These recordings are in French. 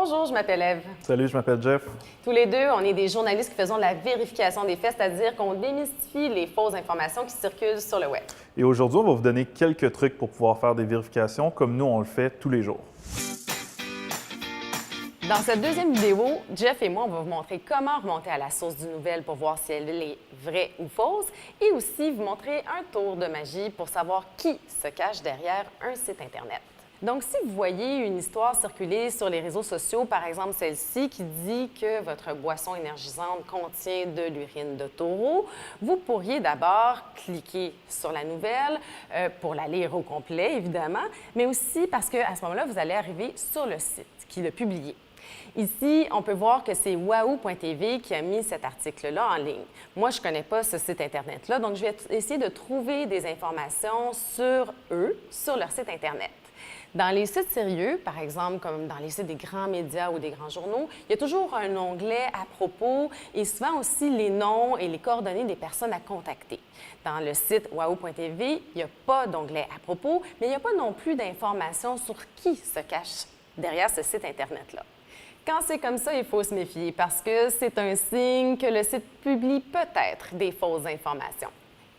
Bonjour, je m'appelle Eve. Salut, je m'appelle Jeff. Tous les deux, on est des journalistes qui faisons la vérification des faits, c'est-à-dire qu'on démystifie les fausses informations qui circulent sur le web. Et aujourd'hui, on va vous donner quelques trucs pour pouvoir faire des vérifications comme nous, on le fait tous les jours. Dans cette deuxième vidéo, Jeff et moi, on va vous montrer comment remonter à la source d'une nouvelle pour voir si elle est vraie ou fausse et aussi vous montrer un tour de magie pour savoir qui se cache derrière un site Internet. Donc, si vous voyez une histoire circuler sur les réseaux sociaux, par exemple celle-ci, qui dit que votre boisson énergisante contient de l'urine de taureau, vous pourriez d'abord cliquer sur la nouvelle pour la lire au complet, évidemment, mais aussi parce qu'à ce moment-là, vous allez arriver sur le site qui l'a publié. Ici, on peut voir que c'est wahoo.tv qui a mis cet article-là en ligne. Moi, je ne connais pas ce site Internet-là, donc je vais essayer de trouver des informations sur eux, sur leur site Internet. Dans les sites sérieux, par exemple, comme dans les sites des grands médias ou des grands journaux, il y a toujours un onglet à propos et souvent aussi les noms et les coordonnées des personnes à contacter. Dans le site wahoo.tv, il n'y a pas d'onglet à propos, mais il n'y a pas non plus d'informations sur qui se cache derrière ce site Internet-là. Quand c'est comme ça, il faut se méfier parce que c'est un signe que le site publie peut-être des fausses informations.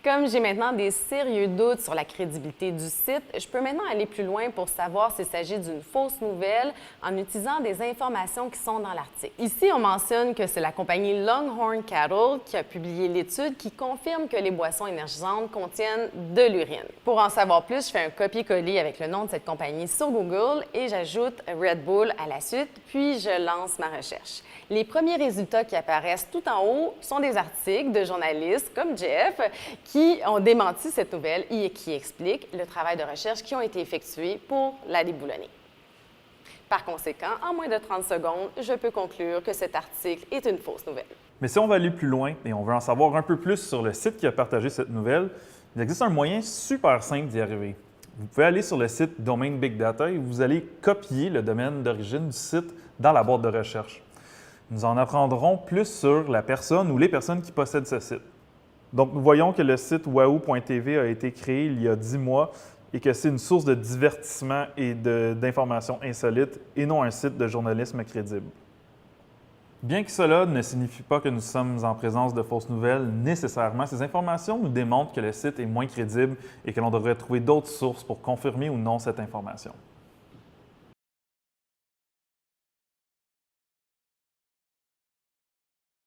Comme j'ai maintenant des sérieux doutes sur la crédibilité du site, je peux maintenant aller plus loin pour savoir s'il s'agit d'une fausse nouvelle en utilisant des informations qui sont dans l'article. Ici, on mentionne que c'est la compagnie Longhorn Cattle qui a publié l'étude qui confirme que les boissons énergisantes contiennent de l'urine. Pour en savoir plus, je fais un copier-coller avec le nom de cette compagnie sur Google et j'ajoute Red Bull à la suite, puis je lance ma recherche. Les premiers résultats qui apparaissent tout en haut sont des articles de journalistes comme Jeff qui ont démenti cette nouvelle et qui expliquent le travail de recherche qui ont été effectués pour la déboulonner. Par conséquent, en moins de 30 secondes, je peux conclure que cet article est une fausse nouvelle. Mais si on va aller plus loin et on veut en savoir un peu plus sur le site qui a partagé cette nouvelle, il existe un moyen super simple d'y arriver. Vous pouvez aller sur le site Domain Big Data et vous allez copier le domaine d'origine du site dans la boîte de recherche. Nous en apprendrons plus sur la personne ou les personnes qui possèdent ce site. Donc, nous voyons que le site wahoo.tv a été créé il y a 10 mois et que c'est une source de divertissement et d'informations insolites et non un site de journalisme crédible. Bien que cela ne signifie pas que nous sommes en présence de fausses nouvelles nécessairement, ces informations nous démontrent que le site est moins crédible et que l'on devrait trouver d'autres sources pour confirmer ou non cette information.